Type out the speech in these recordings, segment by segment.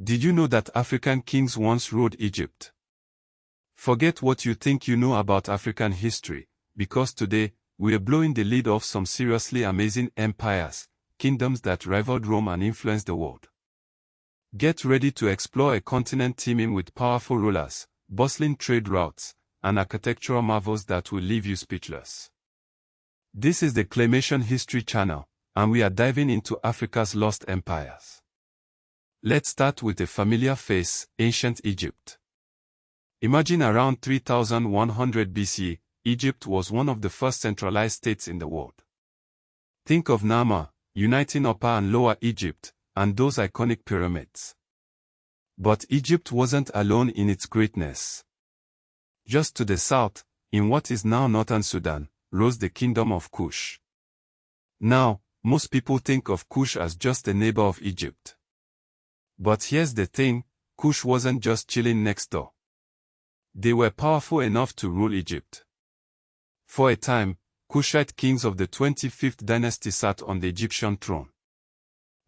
Did you know that African kings once ruled Egypt? Forget what you think you know about African history, because today, we are blowing the lid off some seriously amazing empires, kingdoms that rivaled Rome and influenced the world. Get ready to explore a continent teeming with powerful rulers, bustling trade routes, and architectural marvels that will leave you speechless. This is the Claymation History Channel, and we are diving into Africa's lost empires. Let's start with a familiar face, ancient Egypt. Imagine around 3100 BC, Egypt was one of the first centralized states in the world. Think of Nama, uniting Upper and Lower Egypt, and those iconic pyramids. But Egypt wasn't alone in its greatness. Just to the south, in what is now northern Sudan, rose the kingdom of Kush. Now, most people think of Kush as just a neighbor of Egypt. But here's the thing, Kush wasn't just chilling next door. They were powerful enough to rule Egypt. For a time, Kushite kings of the 25th dynasty sat on the Egyptian throne.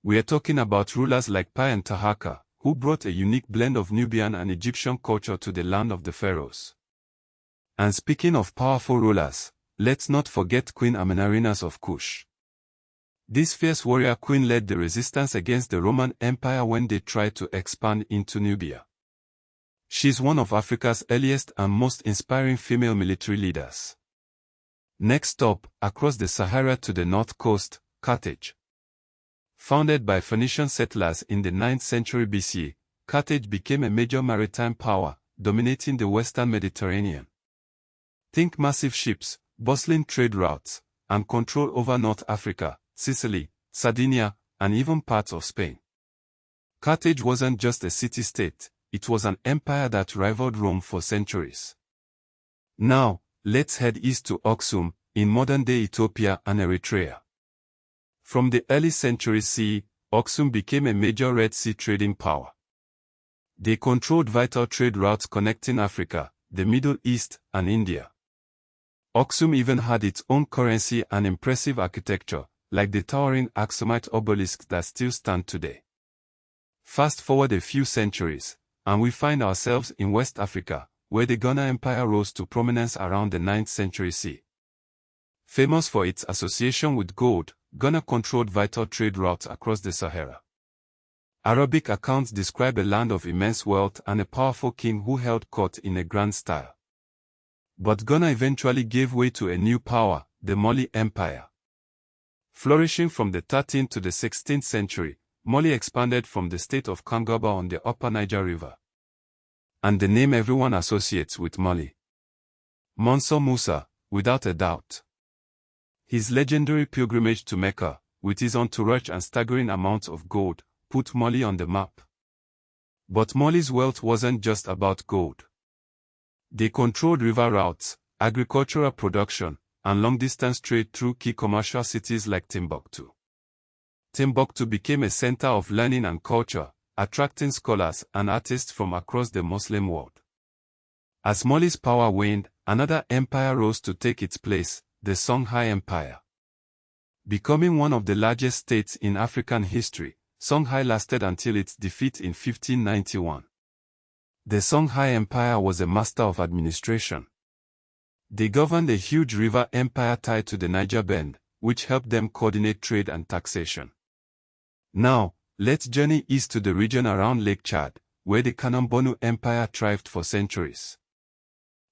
We are talking about rulers like Pi and Tahaka, who brought a unique blend of Nubian and Egyptian culture to the land of the pharaohs. And speaking of powerful rulers, let's not forget Queen Amenarina's of Kush. This fierce warrior queen led the resistance against the Roman Empire when they tried to expand into Nubia. She's one of Africa's earliest and most inspiring female military leaders. Next up, across the Sahara to the north coast, Carthage. Founded by Phoenician settlers in the 9th century BC, Carthage became a major maritime power, dominating the western Mediterranean. Think massive ships, bustling trade routes, and control over North Africa, Sicily, Sardinia, and even parts of Spain. Carthage wasn't just a city-state, it was an empire that rivaled Rome for centuries. Now, let's head east to Aksum, in modern-day Ethiopia and Eritrea. From the early centuries CE, Aksum became a major Red Sea trading power. They controlled vital trade routes connecting Africa, the Middle East, and India. Aksum even had its own currency and impressive architecture, like the towering Aksumite obelisks that still stand today. Fast forward a few centuries, and we find ourselves in West Africa, where the Ghana Empire rose to prominence around the 9th century CE. Famous for its association with gold, Ghana controlled vital trade routes across the Sahara. Arabic accounts describe a land of immense wealth and a powerful king who held court in a grand style. But Ghana eventually gave way to a new power, the Mali Empire. Flourishing from the 13th to the 16th century, Mali expanded from the state of Kangaba on the upper Niger River. And the name everyone associates with Mali. Mansour Musa, without a doubt. His legendary pilgrimage to Mecca, with his entourage and staggering amounts of gold, put Mali on the map. But Mali's wealth wasn't just about gold. They controlled river routes, agricultural production, and long-distance trade through key commercial cities like Timbuktu. Timbuktu became a center of learning and culture, attracting scholars and artists from across the Muslim world. As Mali's power waned, another empire rose to take its place, the Songhai Empire. Becoming one of the largest states in African history, Songhai lasted until its defeat in 1591. The Songhai Empire was a master of administration. They governed a huge river empire tied to the Niger Bend, which helped them coordinate trade and taxation. Now, let's journey east to the region around Lake Chad, where the Kanem-Bornu Empire thrived for centuries.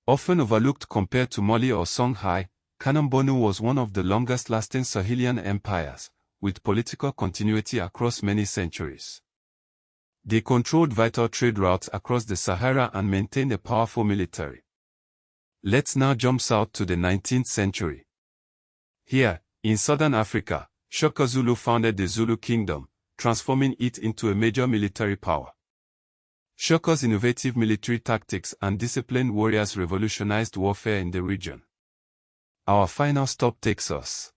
Often overlooked compared to Mali or Songhai, Kanem-Bornu was one of the longest-lasting Sahelian empires, with political continuity across many centuries. They controlled vital trade routes across the Sahara and maintained a powerful military. Let's now jump south to the 19th century. Here, in southern Africa, Shaka Zulu founded the Zulu kingdom, transforming it into a major military power. Shaka's innovative military tactics and disciplined warriors revolutionized warfare in the region. Our final stop takes us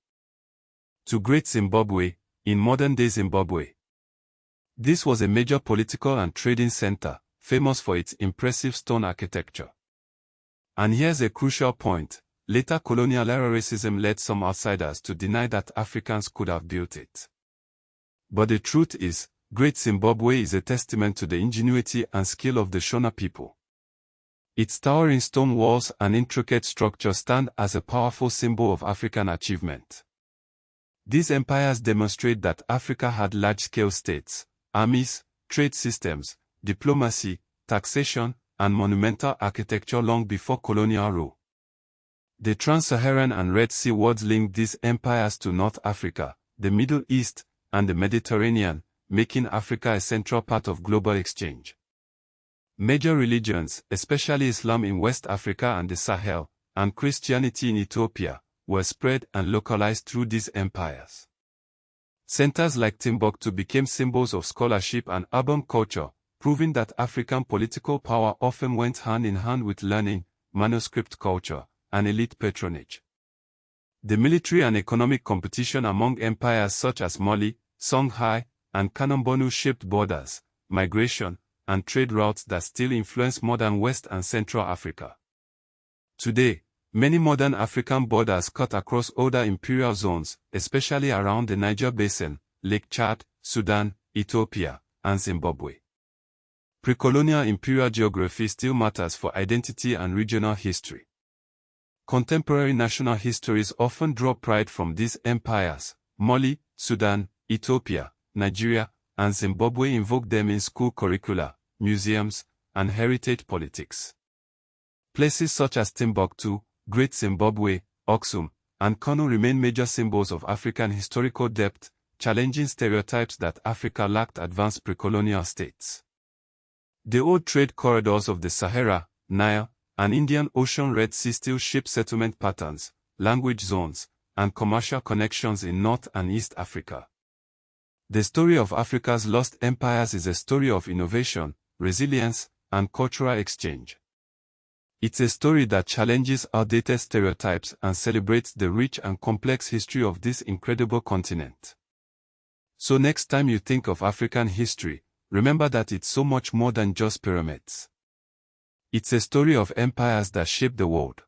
to Great Zimbabwe, in modern-day Zimbabwe. This was a major political and trading center, famous for its impressive stone architecture. And here's a crucial point, later colonial-era racism led some outsiders to deny that Africans could have built it. But the truth is, Great Zimbabwe is a testament to the ingenuity and skill of the Shona people. Its towering stone walls and intricate structure stand as a powerful symbol of African achievement. These empires demonstrate that Africa had large-scale states, armies, trade systems, diplomacy, taxation, and monumental architecture long before colonial rule. The Trans-Saharan and Red Sea roads linked these empires to North Africa, the Middle East, and the Mediterranean, making Africa a central part of global exchange. Major religions, especially Islam in West Africa and the Sahel, and Christianity in Ethiopia, were spread and localized through these empires. Centers like Timbuktu became symbols of scholarship and urban culture, proving that African political power often went hand in hand with learning, manuscript culture, and elite patronage. The military and economic competition among empires such as Mali, Songhai, and Kanem-Bornu shaped borders, migration, and trade routes that still influence modern West and Central Africa. Today, many modern African borders cut across older imperial zones, especially around the Niger Basin, Lake Chad, Sudan, Ethiopia, and Zimbabwe. Pre-colonial imperial geography still matters for identity and regional history. Contemporary national histories often draw pride from these empires. Mali, Sudan, Ethiopia, Nigeria, and Zimbabwe invoke them in school curricula, museums, and heritage politics. Places such as Timbuktu, Great Zimbabwe, Aksum, and Kano remain major symbols of African historical depth, challenging stereotypes that Africa lacked advanced pre-colonial states. The old trade corridors of the Sahara, Nile, and Indian Ocean Red Sea still shape settlement patterns, language zones, and commercial connections in North and East Africa. The story of Africa's lost empires is a story of innovation, resilience, and cultural exchange. It's a story that challenges outdated stereotypes and celebrates the rich and complex history of this incredible continent. So next time you think of African history, remember that it's so much more than just pyramids. It's a story of empires that shaped the world.